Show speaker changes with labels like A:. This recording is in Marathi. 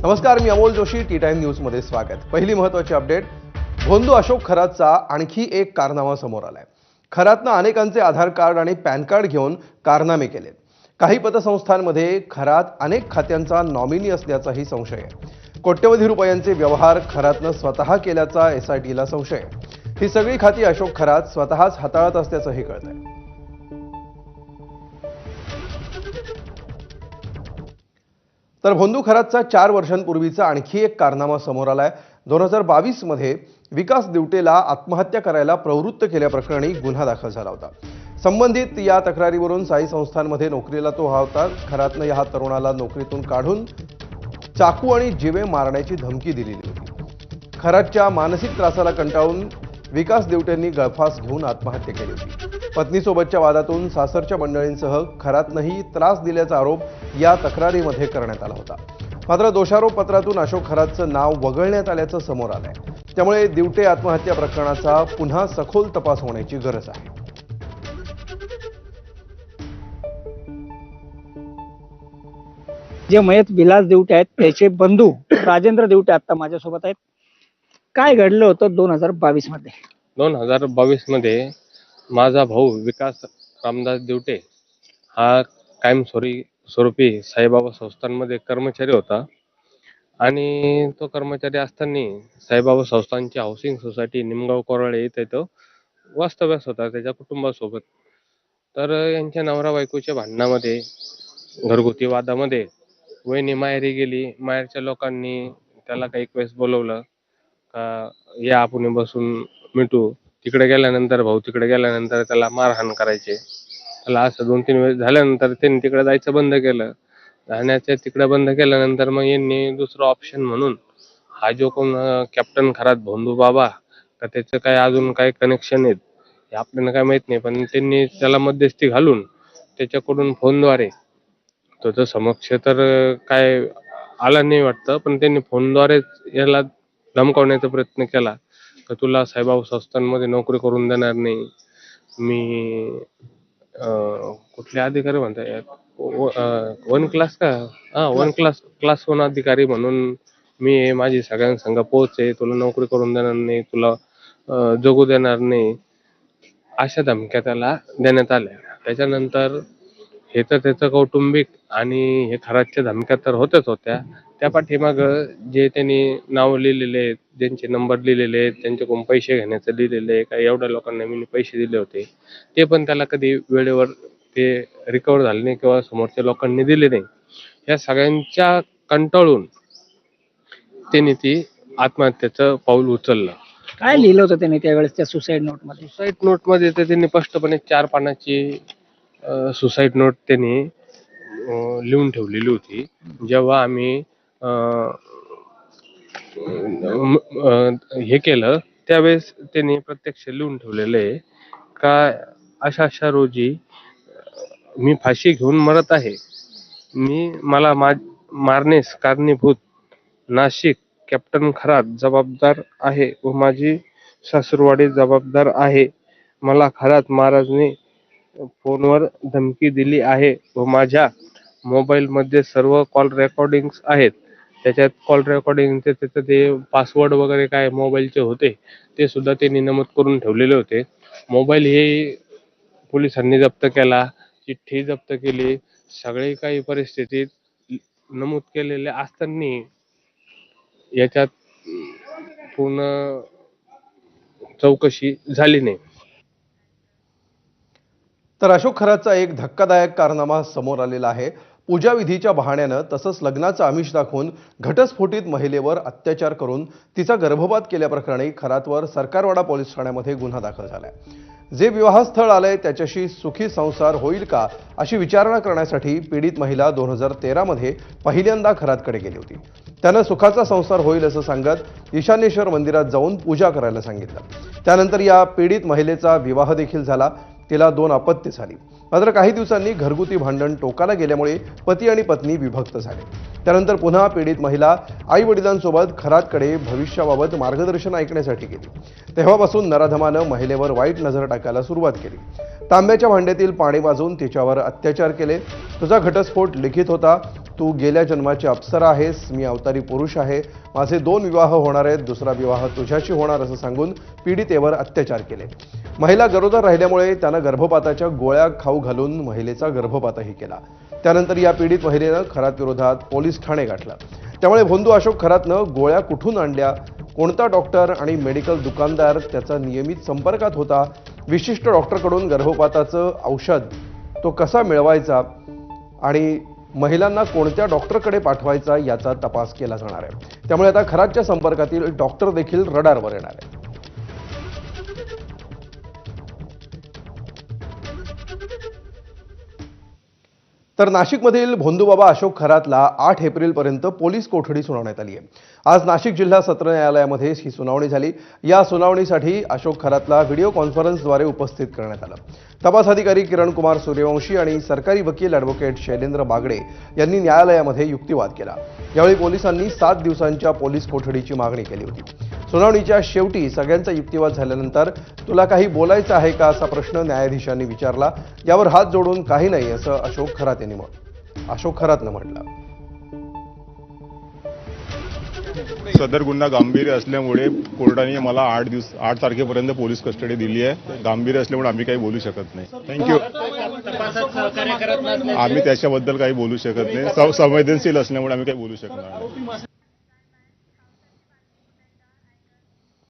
A: नमस्कार, मी अमोल जोशी. टी टाइम न्यूजमध्ये स्वागत. पहिली महत्त्वाची अपडेट. भोंदू अशोक खरातचा आणखी एक कारनामा समोर आलाय. खरातनं अनेकांचे आधार कार्ड आणि पॅन कार्ड घेऊन कारनामे केलेत. काही पतसंस्थांमध्ये खरात अनेक खात्यांचा नॉमिनी असल्याचाही संशय आहे. कोट्यवधी रुपयांचे व्यवहार खरातनं स्वतः केल्याचा एसआयटीला संशय आहे. ही सगळी खाती अशोक खरात स्वतःच हाताळत असल्याचंही कळतंय. तर भोंदू खरातचा 4 वर्षांपूर्वीचा आणखी एक कारनामा समोर आलाय. 2022 मध्ये विकास दिवटेला आत्महत्या करायला प्रवृत्त केल्याप्रकरणी गुन्हा दाखल झाला होता. संबंधित या तक्रारीवरून साई संस्थांमध्ये नोकरीला तो होता. खरातनं या तरुणाला नोकरीतून काढून चाकू आणि जिवे मारण्याची धमकी दिलेली होती. खरातच्या मानसिक त्रासाला कंटाळून विकास दिवटेंनी गळफास घेऊन आत्महत्या केली होती. पत्नीसोबतच्या वादातून सासरच्या मंडळींसह खरातनंही त्रास दिल्याचा आरोप या तक्रारीमध्ये करण्यात आला होता. मात्र दोषारोप पत्रातून अशोक खरातचं नाव वगळण्यात आल्याचं समोर आलंय. त्यामुळे दिवटे आत्महत्या प्रकरणाचा पुन्हा सखोल तपास होण्याची गरज आहे.
B: जे मयत विलास दिवटे आहेत त्याचे बंधू राजेंद्र दिवटे आता माझ्यासोबत आहेत. काय घडलं होतं 2022 मध्ये?
C: 2022 मध्ये माझा भाऊ विकास रामदास दिवटे हा कायमस्वरूपी साईबाबा संस्थांमध्ये कर्मचारी होता आणि तो कर्मचारी असताना साईबाबा संस्थांची हाऊसिंग सोसायटी निमगाव कोराळे येथे तो वास्तव्यास होता त्याच्या कुटुंबासोबत. तर यांच्या नवरा बायकोच्या भांडणामध्ये, घरगुती वादामध्ये वहिनी माहेरी गेली. माहेरच्या लोकांनी त्याला काही वेळेस बोलवलं का या आपण बसून मिटू. तिकडे गेल्यानंतर भाऊ तिकडे गेल्यानंतर त्याला मारहाण करायचे. त्याला असं 2-3 वेळेस झाल्यानंतर त्यांनी तिकडे जायचं बंद केलं. राहण्याचं तिकडे बंद केल्यानंतर मग यांनी दुसरं ऑप्शन म्हणून हा जो कोण कॅप्टन खरात भोंदू बाबा का त्याचं काय अजून काय कनेक्शन आहेत हे आपल्याला काय माहित नाही, पण त्यांनी त्याला मध्यस्थी घालून त्याच्याकडून फोनद्वारे त्याचं समक्ष तर काय आला नाही वाटतं, पण त्यांनी फोनद्वारे याला धमकावण्याचा प्रयत्न केला तर तुला साईबाबा संस्थांमध्ये नोकरी करून देणार नाही. मी कुठले अधिकारी म्हणताय 1 क्लास का क्लास 1 अधिकारी म्हणून मी माझी सगळ्यांसंग पोच आहे. तुला नोकरी करून देणार नाही, तुला जगू देणार नाही, अशा धमक्या त्याला देण्यात आल्या. त्याच्यानंतर हे तर त्याचं कौटुंबिक आणि हे खरातच्या धमक्या तर होत्याच होत्या. त्या पाठीमाग जे त्यांनी नाव लिहिलेले आहेत, ज्यांचे नंबर लिहिलेले आहेत, त्यांच्याकडून पैसे घेण्याचं लिहिलेलं आहे, काही एवढ्या लोकांना मी पैसे दिले होते ते पण त्याला कधी वेळेवर ते रिकवर झाले नाही किंवा समोरच्या लोकांनी दिले नाही. या सगळ्यांच्या कंटाळून त्यांनी ती आत्महत्येचं पाऊल उचललं.
B: काय लिहिलं होतं त्याने त्यावेळेस त्या सुसाईड नोट मध्ये?
C: सुसाईड नोटमध्ये तर त्यांनी स्पष्टपणे 4 पानाची सुसाईड नोट त्यांनी लिहून ठेवलेली होती. जेव्हा आम्ही हे केलं त्यावेळेस त्यांनी प्रत्यक्ष लिहून ठेवलेलं आहे का अशा रोजी मी फाशी घेऊन मरत आहे. मला मारण्यास कारणीभूत नाशिक कॅप्टन खरात जबाबदार आहे व माझी सासूरवाडी जबाबदार आहे. मला खरात महाराजने फोनवर धमकी दिली आहे व माझ्या मोबाईलमध्ये सर्व कॉल रेकॉर्डिंग्स आहेत. त्याच्यात कॉल रेकॉर्डिंग त्याचं ते पासवर्ड वगैरे काय मोबाईलचे होते ते सुद्धा त्यांनी नमूद करून ठेवलेले होते. मोबाईल हे पोलिसांनी जप्त केला, चिठ्ठी जप्त केली, सगळे काही परिस्थितीत नमूद केलेले असताना याच्यात पूर्ण चौकशी झाली नाही.
A: तर अशोक खरातचा एक धक्कादायक कारनामा समोर आलेला आहे. पूजाविधीच्या बहाण्यानं तसंच लग्नाचं आमिष दाखवून घटस्फोटित महिलेवर अत्याचार करून तिचा गर्भपात केल्याप्रकरणी खरातवर सरकारवाडा पोलीस ठाण्यामध्ये गुन्हा दाखल झालाय. जे विवाहस्थळ आलंय त्याच्याशी सुखी संसार होईल का अशी विचारणा करण्यासाठी पीडित महिला 2013 मध्ये पहिल्यांदा खरातकडे गेली होती. त्यानं सुखाचा संसार होईल असं सांगत ईशान्येश्वर मंदिरात जाऊन पूजा करायला सांगितलं. त्यानंतर या पीडित महिलेचा विवाह देखील झाला. तिला 2 अपत्ये झाली. मात्र काही दिवसांनी घरगुती भांडण टोकाला गेल्यामुळे पती आणि पत्नी विभक्त झाले. त्यानंतर पुन्हा पीडित महिला आई वडिलांसोबत खरातकडे भविष्याबाबत मार्गदर्शन ऐकण्यासाठी गेली. तेव्हापासून नराधमानं महिलेवर वाईट नजर टाकायला सुरुवात केली. तांब्याच्या भांड्यातील पाणी वाजवून तिच्यावर अत्याचार केले. तुझा घटस्फोट लिखित होता, तू गेल्या जन्माची अप्सरा आहेस, मी अवतारी पुरुष आहे, माझे 2 विवाह होणार आहेत, दुसरा विवाह तुझ्याशी होणार असं सांगून पीडितेवर अत्याचार केले. महिला गरोदर राहिल्यामुळे त्यानं गर्भपाताच्या गोळ्या खाऊ घालून महिलेचा गर्भपातही केला. त्यानंतर या पीडित महिलेनं खरात विरोधात पोलीस ठाणे गाठलं. त्यामुळे भोंदू अशोक खरातनं गोळ्या कुठून आणल्या, कोणता डॉक्टर आणि मेडिकल दुकानदार त्याचा नियमित संपर्कात होता, विशिष्ट डॉक्टरकडून गर्भपाताचं औषध तो कसा मिळवायचा आणि महिलांना कोणत्या डॉक्टरकडे पाठवायचा याचा तपास केला जाणार आहे. त्यामुळे आता खरातच्या संपर्कातील डॉक्टर देखील रडारवर येणार आहे. तर नाशिकमधील भोंदूबाबा अशोक खरातला 8 एप्रिलपर्यंत पोलीस कोठडी सुनावण्यात आली आहे. आज नाशिक जिल्हा सत्र न्यायालयामध्ये ही सुनावणी झाली. या सुनावणीसाठी अशोक खरातला व्हिडिओ कॉन्फरन्सद्वारे उपस्थित करण्यात आलं. तपास अधिकारी किरण कुमार सूर्यवंशी आणि सरकारी वकील ॲडव्होकेट शैलेंद्र बागडे यांनी न्यायालयामध्ये युक्तिवाद केला. यावेळी पोलिसांनी 7 दिवसांच्या पोलीस कोठडीची मागणी केली होती. सुनावणीच्या शेवटी सगळ्यांचा युक्तिवाद झाल्यानंतर तुला काही बोलायचं आहे का असा प्रश्न न्यायाधीशांनी विचारला. यावर हात जोडून काही नाही असं अशोक खरातनं म्हटलं.
D: सदर गुन्हा गांभीर्य असल्यामुळे कोर्टाने मला 8 तारखेपर्यंत पोलीस कस्टडी दिली आहे. गांभीर्य असल्यामुळे आम्ही काही बोलू शकत नाही. थँक्यू. आम्ही त्याच्याबद्दल काही बोलू शकत नाही. संवेदनशील असल्यामुळे आम्ही काही बोलू शकणार नाही.